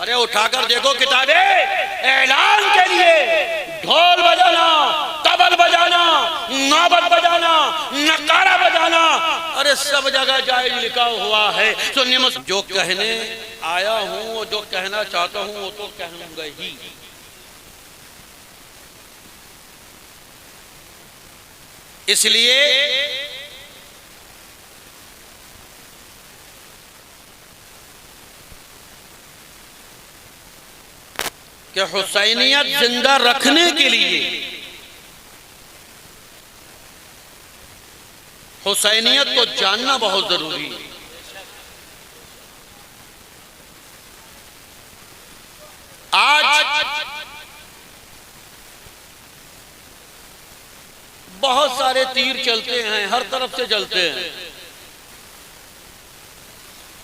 अरे उठाकर देखो किताबें, ऐलान के लिए ढोल बजाना, तबल बजाना, नौबत बजाना, नगारा बजाना, अरे सब जगह जायज लिखा हुआ है। सुन्नी मुस्लिम जो कहने आया हूं और जो कहना चाहता हूं वो तो कहूंगा ही। इसलिए कि हुसैनियत जिंदा रखने के लिए, हुसैनियत को जानना बहुत जरूरी है। आज बहुत सारे तीर चलते हैं, हर तरफ से चलते हैं,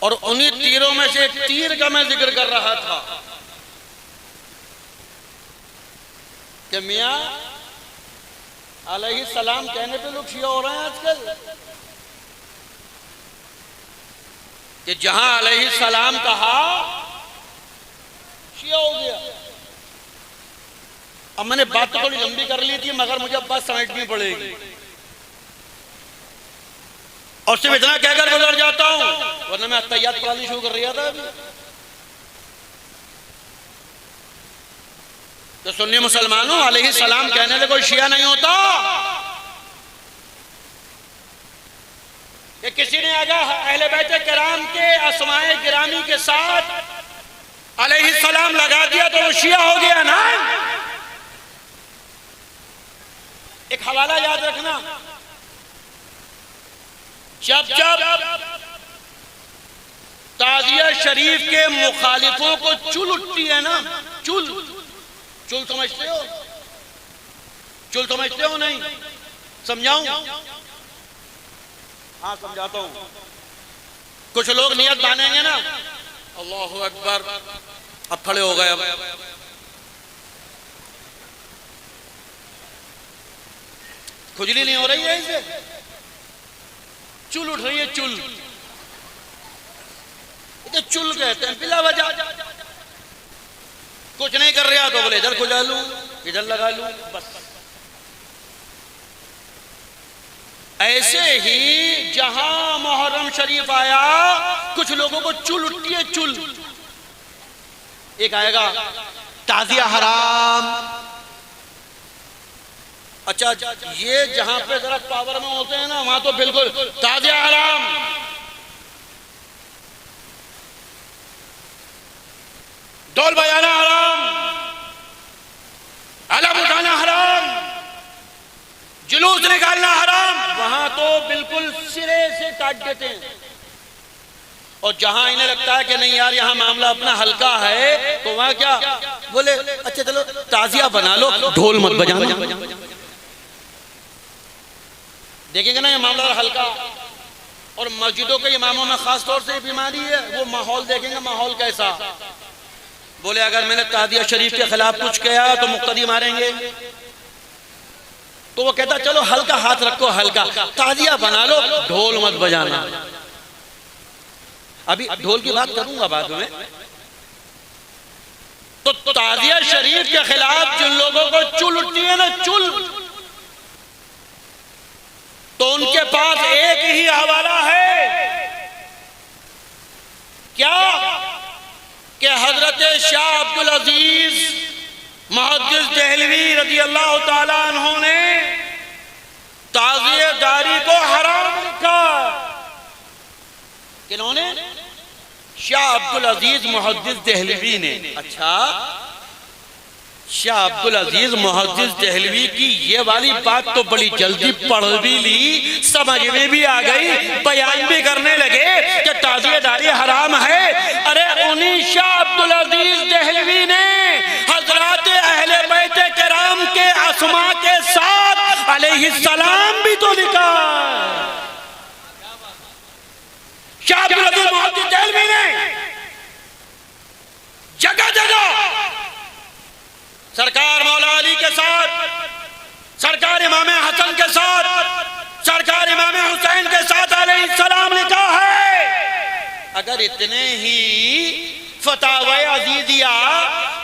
और उन्हीं तीरों में से एक तीर का मैं जिक्र कर रहा था कि मियां अलैहि सलाम कहने पे लोग शिया हो रहे हैं आजकल, कि जहां अलैहि सलाम कहा शिया हो गया। अब मैंने बात तो थोड़ी लंबी कर ली थी, मगर मुझे अब बात समझनी पड़ेगी, और सिर्फ इतना कहकर गुजर जाता हूं, वरना मैं अत्तहियात पढ़ानी शुरू कर रहा था अभी। तो सुन्नी मुसलमानों, अलैहि सलाम कहने से कोई शिया नहीं होता। कि किसी ने अगर अहले बैत किराम के अस्माए गिरामी के साथ अलैहि सलाम लगा दिया तो वो शिया हो गया ना। एक हवाला याद रखना, जब ताजिया शरीफ के मुखालिफों को चुल उठती है ना, चुल समझते हो? चुल समझते हो? नहीं समझाऊं? हाँ समझाता हूं। कुछ लोग नियत बांधेंगे ना, अल्लाहु अकबर, अब खड़े हो गए, अब खुजली नहीं हो रही है इसे, चुल उठ रही है, चुल, तो चुल कहते हैं बिला वजह। कुछ नहीं कर रहा तो बोले इधर खुजा लूं, इधर लगा लूं, बस। ऐसे ही जहां मुहर्रम शरीफ आया, कुछ लोगों को चुल उठती है, चुल। एक आएगा ताजिया हराम। अच्छा, ये जहां पे जरा पावर में होते हैं ना, वहां तो बिल्कुल ताजिया हराम। ढोल बजाना हराम, अलम उठाना हराम, जुलूस निकालना हराम, वहां तो बिल्कुल सिरे से काट देते हैं। और जहां इन्हें लगता है कि नहीं यार यहाँ मामला अपना हल्का है, तो वहां क्या बोले, अच्छा चलो ताजिया बना लो, ढोल मत बजाना। देखेंगे ना ये मामला हल्का। और मस्जिदों के इमामों में खास तौर से बीमारी है, वो माहौल देखेंगे, माहौल कैसा। बोले अगर मैंने ताजिया शरीफ के खिलाफ कुछ किया तो मुक्तदी मारेंगे, तो वो कहता चलो हल्का हाथ रखो, हल्का ताजिया बना लो, ढोल मत बजाना। अभी ढोल की बात करूंगा बाद में। तो ताजिया शरीफ के खिलाफ जिन लोगों को चुल उठती है ना, चुल, तो उनके पास एक ही हवाला है, क्या कि हजरत शाह अब्दुल अजीज मुहद्दिस देहलवी रज़ी अल्लाह ताला अन्हु ने ताज़ियेदारी को हराम लिखा। किन्होंने? शाह अब्दुल अजीज मुहद्दिस देहलवी ने। अच्छा, शाह अब्दुल अजीज मुहद्दिस देहलवी की ये वाली बात तो बड़ी जल्दी पढ़ भी ली, समझ में भी आ गई, बयान भी करने लगे कि ताज़ियेदारी हराम है। अरे उन्हीं शाह अब्दुल अजीज देहलवी ने हजरात अहले बैत किराम के अस्मा के साथ अलैहिस्सलाम भी तो लिखा। शाह अब्दुल अजीज मुहद्दिस देहलवी ने जगह जगह सरकार मौला अली के साथ, सरकार इमाम हसन के साथ, सरकार इमाम हुसैन के साथ अलैहिस्सलाम लिखा है। अगर इतने ही फतावा अजीजिया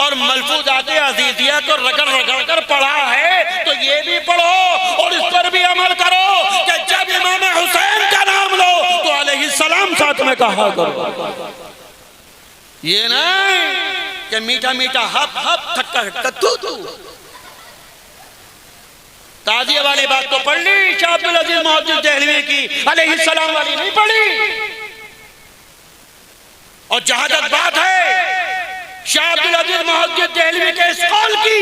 और मलफूजात अजीजिया को रगड़ रगड़ कर पढ़ा है, तो ये भी पढ़ो और इस पर भी अमल करो कि जब इमाम हुसैन का नाम लो तो अलैहिस्सलाम साथ में कहा करो। ये नहीं कि मीठा मीठा हप हप खट्टा खट्टा तू तू। ताजिया वाली बात तो पढ़ ली शाह अब्दुल अजीज मोहद्दिस देहलवी की, अलैहिस्सलाम वाली नहीं पढ़ी। और जहां तक बात है शाह अब्दुल अजीज मोहद्दिस देहलवी के इस कौल की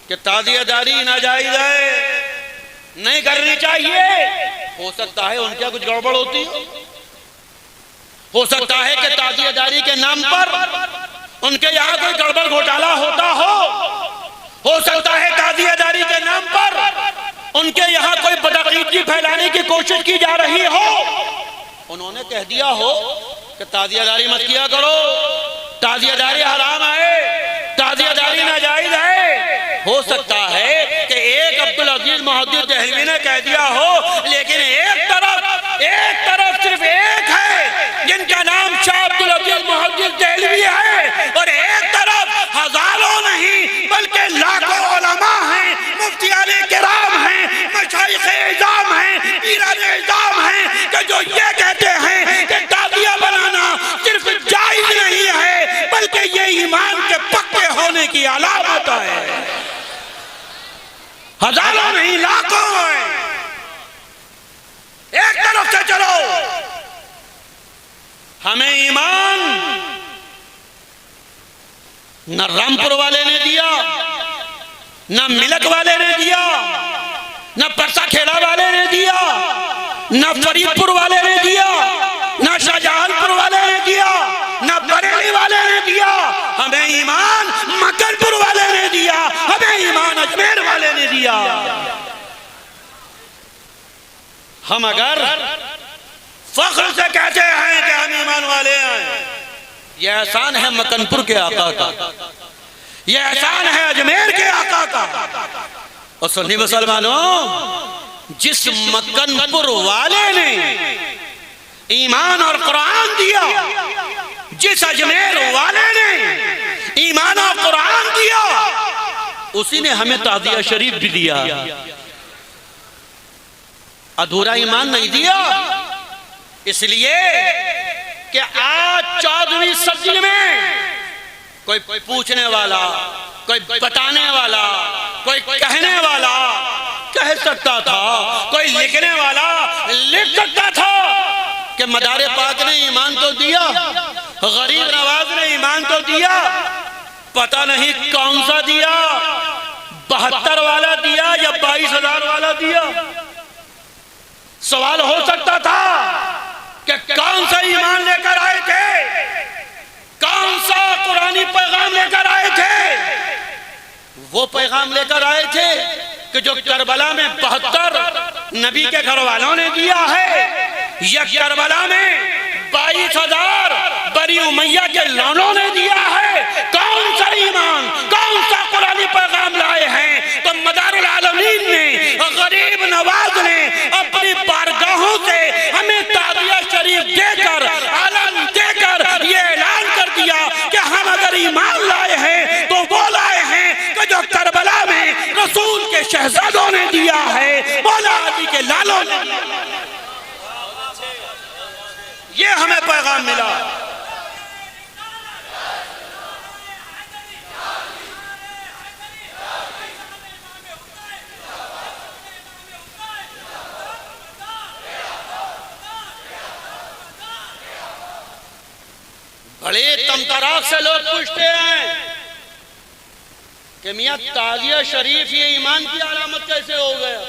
कि ताजियादारी नाजायज है, नहीं करनी चाहिए, हो सकता है उनके कुछ गड़बड़ होती हो सकता है कि ताजियादारी के नाम पर उनके यहाँ कोई गड़बड़ घोटाला होता हो सकता है ताजियादारी के नाम पर उनके यहाँ कोई बदअकीदगी फैलाने की कोशिश की जा रही हो। उन्होंने कह दिया हो कि ताजियादारी मत किया करो, ताजियादारी हराम है, ताजियादारी नाजायज है। हो सकता है कि एक अब्दुल अजीज मोहद्दिस देहलवी ने कह दिया हो, लेकिन एक तरफ सिर्फ एक है जिनका नाम शाह अब्दुल अजीज मोहद्दिस देहलवी है, और एक तरफ हजारों नहीं बल्कि लाखों उलमा हैं, मुफ्तियाने किराम हैं, मशाइख़े इज़ाम हैं, पीराने इज़ाम हैं कि जो ये कहते हैं कि ताज़िया बनाना सिर्फ जायज़ नहीं है बल्कि ये ईमान के पक्के होने की अलामत है। हजारों नहीं लाखों हैं। एक तरफ से चलो, हमें ईमान न रामपुर वाले ने दिया, न मिलक वाले ने दिया, न परसा खेड़ा वाले ने दिया, न फरीदपुर वाले ने दिया, न शाहजहानपुर वाले ने दिया, न बरेली वाले ने दिया। हमें ईमान मक्कनपुर वाले ने दिया, हमें ईमान अजमेर वाले ने दिया। हम अगर फख्र से कहते हैं कि हम ईमान वाले हैं, यह एहसान है मक्कनपुर के आका का, यह एहसान है अजमेर के आका का। और सुन्नी मुसलमानों, जिस मक्कनपुर वाले ने ईमान और कुरान दिया, जिस अजमेर वाले ने ईमान और कुरान दिया, उसी ने हमें ताज़िया शरीफ भी दिया। अधूरा ईमान नहीं दिया। इसलिए कि आज 14वीं सदी में कोई पूछने वाला, कोई बताने वाला, कोई कहने वाला कह सकता था, कोई लिखने वाला लिख सकता था कि मदारे पाक ने ईमान तो दिया, गरीब नवाज ने ईमान तो दिया, पता नहीं कौन सा दिया, 72 वाला दिया या 22,000 वाला दिया। सवाल हो सकता था कि कौन सा ईमान लेकर आए थे, कौन सा कुरानी पैगाम लेकर आए थे। वो पैगाम लेकर आए थे कि जो करबला में 72 नबी के घर वालों ने दिया है, या करबला में 22,000 बनी उमैया के लौनों ने दिया है। कौन सा ईमान, कौन सा कुरानी पैगाम लाए हैं? तो मदारुल आलमीन ने, गरीब नवाज ने अपनी बारगाहों से हमें ताज़िया शरीफ देकर, आलन देकर ये ऐलान कर दिया कि हम अगर ईमान लाए हैं तो वो लाए हैं कि जो करबला में रसूल के शहजादों ने दिया है, मौला अली के लालों ने, ये हमें पैगाम मिला। बड़े तमतराक से लोग पूछते हैं कि मियां ताज़िया शरीफ ये ईमान की अलामत कैसे हो गया?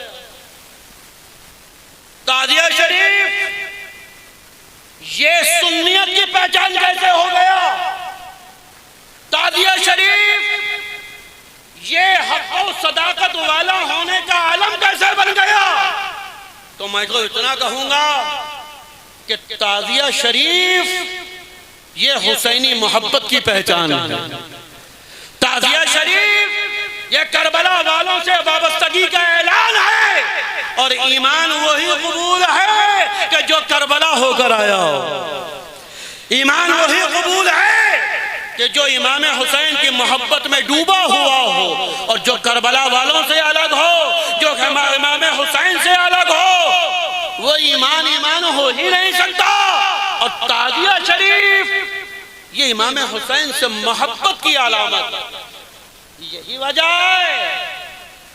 ताज़िया शरीफ ये सुन्नियत की पहचान कैसे हो गया? ताज़िया शरीफ ये हक और सदाकत वाला होने का आलम कैसे बन गया? तो मैं तो इतना कहूंगा कि ताज़िया शरीफ ये हुसैनी मोहब्बत की पहचान है। ताज़िया शरीफ ये करबला वालों से वाबस्तगी का ऐलान है, और ईमान वही कबूल है कि जो करबला होकर आया हो। ईमान वही कबूल है कि जो इमाम हुसैन की मोहब्बत में डूबा हुआ हो और जो करबला वालों से अलग हो, जो इमाम हुसैन से अलग हो, वो ईमान ईमान हो ही नहीं सकता। और ताजिया शरीफ ये इमाम हुसैन से मोहब्बत की अलामत है। यही वजह है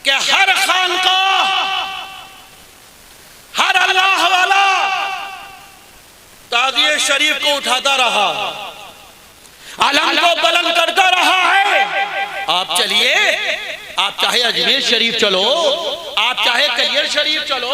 कि हर खानकाह, हर अल्लाह वाला ताजिया शरीफ को उठाता रहा, अलम को बुलंद करता रहा है। आप चलिए, आप चाहे अजमेर शरीफ चलो, आप चाहे कैयर शरीफ चलो,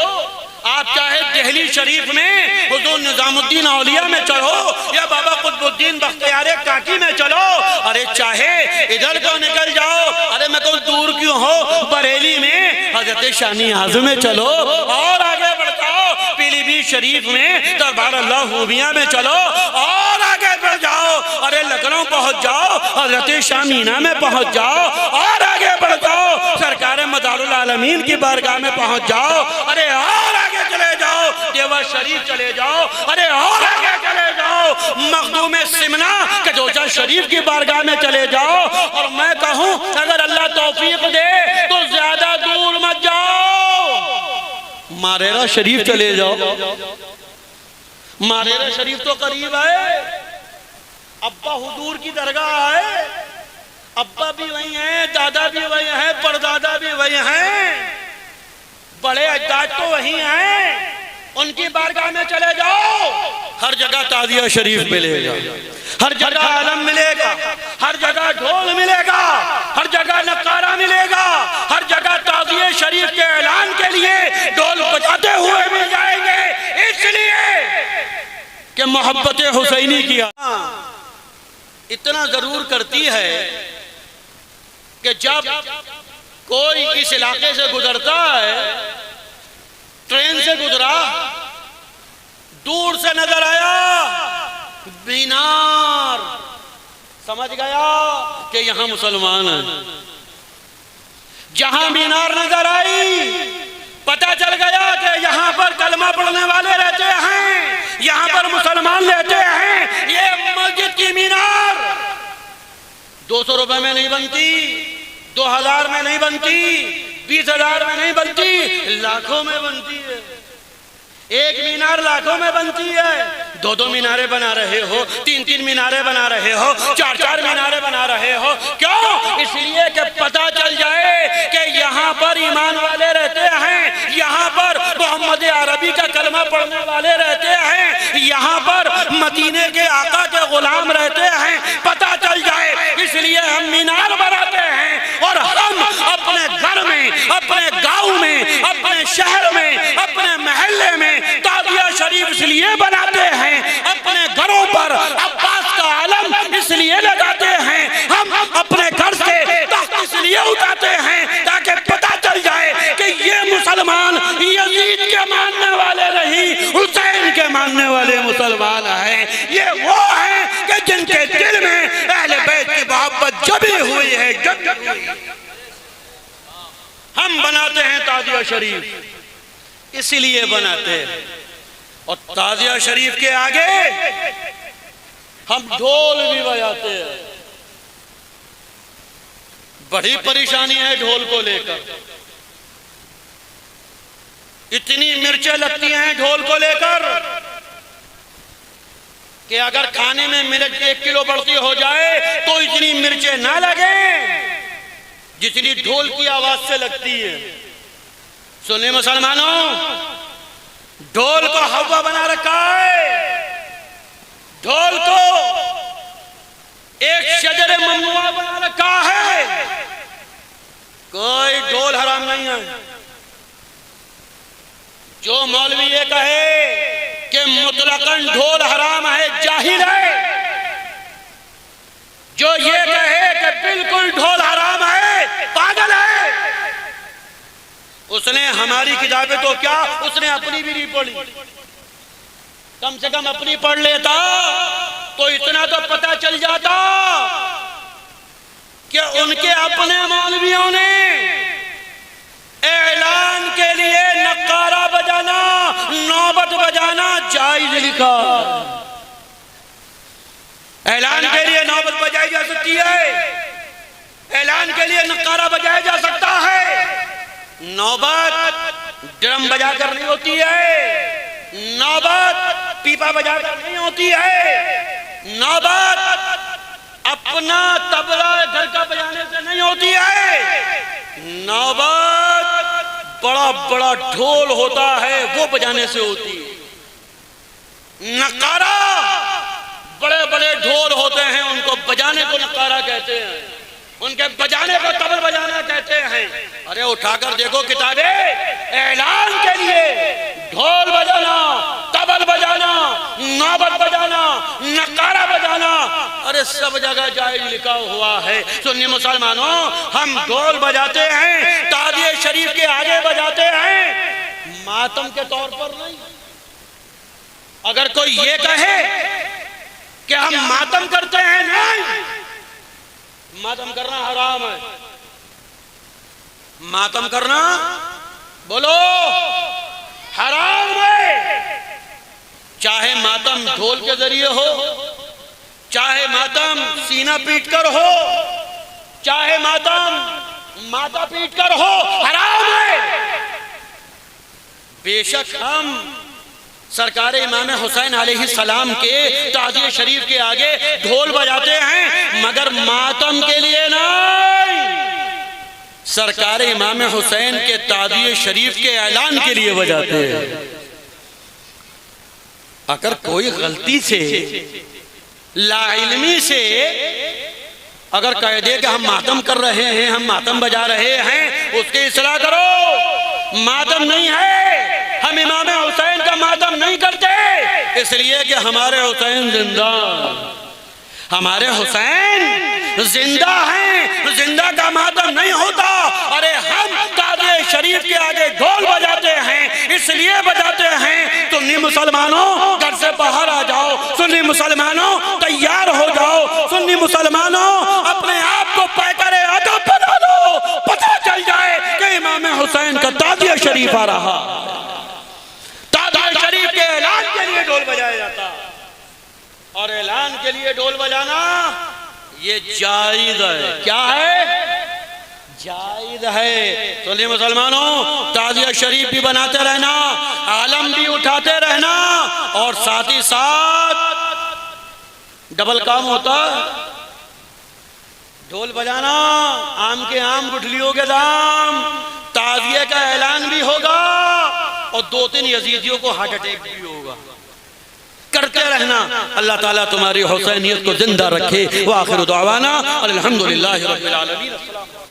आप चाहे दिल्ली शरीफ में हुजूर निजामुद्दीन औलिया में चलो या बाबा कुतुबुद्दीन बख्तियार काकी में चलो, अरे चाहे इधर को निकल जाओ, अरे मैं कहूँ दूर क्यों हो, बरेली में हजरत शानी आज़म में चलो, और आगे बढ़ जाओ पीलीभीत शरीफ में दरबार अल्लाह खूबिया में चलो, और आगे बढ़ जाओ, अरे लखनऊ पहुंच जाओ, हजरत शाह मीना में पहुंच जाओ, और आगे बढ़ जाओ सरकार मदारुल आलमीन की बारगाह में पहुंच जाओ, अरे और आगे चले जाओ देवा शरीफ चले जाओ, अरे और आगे चले जाओ मखदूम सिमना कजोजा शरीफ की बारगाह में चले जाओ। और मैं कहूं अगर अल्लाह तौफीक दे तो ज्यादा दूर मत जाओ, मारेरा शरीफ चले जाओ। मारेरा शरीफ तो करीब है, अब्बा हुजूर की दरगाह है, अब्बा भी वही है, दादा भी वही है, परदादा भी वही हैं, बड़े अजदाद तो वही हैं, उनकी बारगाह में चले जाओ, हर जगह ताजिया शरीफ मिलेगा, हर जगह आलम मिलेगा, हर जगह ढोल मिलेगा, हर जगह नकारा मिलेगा, हर जगह ताजिया शरीफ के ऐलान के लिए ढोल बजाते हुए मिल जाएंगे, इसलिए कि मोहब्बत हुसैनी किया इतना जरूर करती है कि जब कोई इस इलाके से गुजरता है, ट्रेन से गुजरा, दूर से नजर आया मीनार, समझ गया कि यहां मुसलमान हैं। जहां मीनार नजर आई पता चल गया कि यहां पर कलमा पढ़ने वाले रहते हैं, यहां पर मुसलमान रहते हैं। ये मस्जिद की मीनार 200 रुपए में नहीं बनती, 2000 में नहीं बनती, 20,000 में नहीं बनती, लाखों में बनती है। एक मीनार लाखों में बनती है, 2-2 मीनारे बना रहे हो, 3-3 मीनारे बना रहे हो, 4-4 मीनारे बना रहे हो, क्यों? इसलिए कि पता चल जाए कि यहाँ पर ईमान वाले रहते हैं, यहाँ पर मोहम्मद अरबी का कलमा पढ़ने वाले रहते हैं, यहाँ पर मदीने के आका के गुलाम रहते हैं, पता चल जाए, इसलिए हम मीनार बनाते हैं। और हम अपने घर में, अपने गाँव में, अपने शहर में, अपने महल्ले में ताजिया शरीफ इसलिए बनाते हैं, अपने घरों पर अब्बास का आलम इसलिए लगाते हैं, हम अपने घर से तख्त इसलिए उठाते हैं ताकि पता चल जाए कि ये मुसलमान यजीद के मानने वाले नहीं, हुसैन के मानने वाले मुसलमान हैं। ये वो हैं कि जिनके दिल में अहले बैत की मोहब्बत जमी हुई है, जमी हुई। हम बनाते हैं ताजिया शरीफ इसीलिए बनाते हैं। और ताजिया शरीफ के आगे हम ढोल भी बजाते हैं। बड़ी परेशानी है ढोल को लेकर, इतनी मिर्चें लगती हैं ढोल को लेकर कि अगर खाने में मिर्च 1 किलो बढ़ती हो जाए तो इतनी मिर्चें ना लगे जितनी ढोल की आवाज से लगती है। सुनिए मुसलमानों, ढोल को हवा बना रखा है, ढोल को एक शजर ममनुआ बना रखा है। कोई ढोल हराम नहीं है। जो मौलवी ये कहे कि मुतलकन ढोल हराम है, जाहिल है। जो ये कहे कि बिल्कुल ढोल हराम है, पागल है। उसने हमारी किताबें तो क्या, उसने अपनी भी नहीं पढ़ी। कम से कम अपनी पढ़ लेता तो इतना तो पता चल जाता कि उनके अपने मौलवियों ने ऐलान के लिए नक्कारा बजाना, नौबत बजाना जायज लिखा। ऐलान के लिए नौबत बजाई जा सकती है, ऐलान के लिए नकारा बजाया जा सकता है, नौबत ड्रम बजाकर नहीं होती है, नौबत पीपा बजाकर नहीं होती है, नौबत अपना तबला घर का बजाने से नहीं होती है, नौबत बड़ा बड़ा ढोल होता है वो बजाने से होती है। नकारा बड़े बड़े ढोल होते हैं, उनको बजाने को नकारा कहते हैं, उनके बजाने को तबल बजाना कहते हैं। अरे उठाकर देखो किताबें, ऐलान के लिए ढोल बजाना, तबल बजाना, नौबत बजाना, नकारा बजाना, अरे सब जगह जायज लिखा हुआ है। सुन्नी मुसलमानों, हम ढोल बजाते हैं, ताज़िए शरीफ के आगे बजाते हैं, मातम के तौर पर नहीं। अगर कोई ये कहे कि हम मातम करते हैं, नहीं, मातम करना हराम है। मातम करना बोलो हराम है। चाहे मातम ढोल के जरिए हो, चाहे मातम सीना पीटकर हो, चाहे मातम माथा पीटकर हो, हराम है। बेशक हम सरकार इमाम हुसैन अलैहिस्सलाम के ताज़िए शरीफ के आगे ढोल बजाते हैं, मगर मातम के लिए नहीं, सरकार इमाम हुसैन के ताज़िए शरीफ के ऐलान के लिए बजाते हैं। अगर कोई गलती से लाइल्मी से अगर कह दे कि हम मातम कर रहे हैं, हम मातम बजा रहे हैं, उसकी इस्लाह करो। मातम नहीं है, हम इमाम हुसैन का मातम नहीं करते, इसलिए कि हमारे हुसैन जिंदा, हमारे हुसैन जिंदा हैं, जिंदा का मातम नहीं होता। अरे हम ताज़िए शरीफ के आगे ढोल बजाते हैं, इसलिए बजाते हैं। सुन्नी मुसलमानों घर से बाहर आ जाओ, सुन्नी मुसलमानों तैयार हो जाओ, सुन्नी मुसलमानों अपने आप को पैकरे अदब बना लो, पता चल जाए कि इमाम हुसैन का ताज़िए शरीफ आ रहा। ताज़िए शरीफ के ऐलान के लिए ढोल बजाया जाता, और ऐलान के लिए ढोल बजाना ये जायज़ है। क्या है? जायज़ है। तो मुसलमानों, ताज़िया शरीफ भी बनाते रहना, आलम भी उठाते रहना, और साथ ही साथ डबल काम होता, ढोल बजाना, आम के आम गुठलियों के दाम, ताज़िया का ऐलान भी होगा, और 2-3 यजीदियों को हार्ट अटैक भी होगा। करते रहना। अल्लाह ताला तुम्हारी हुसैनियत को जिंदा रखे। व आखिर दुआवाना अल्हम्दुलिल्लाहि रब्बिल आलमीन।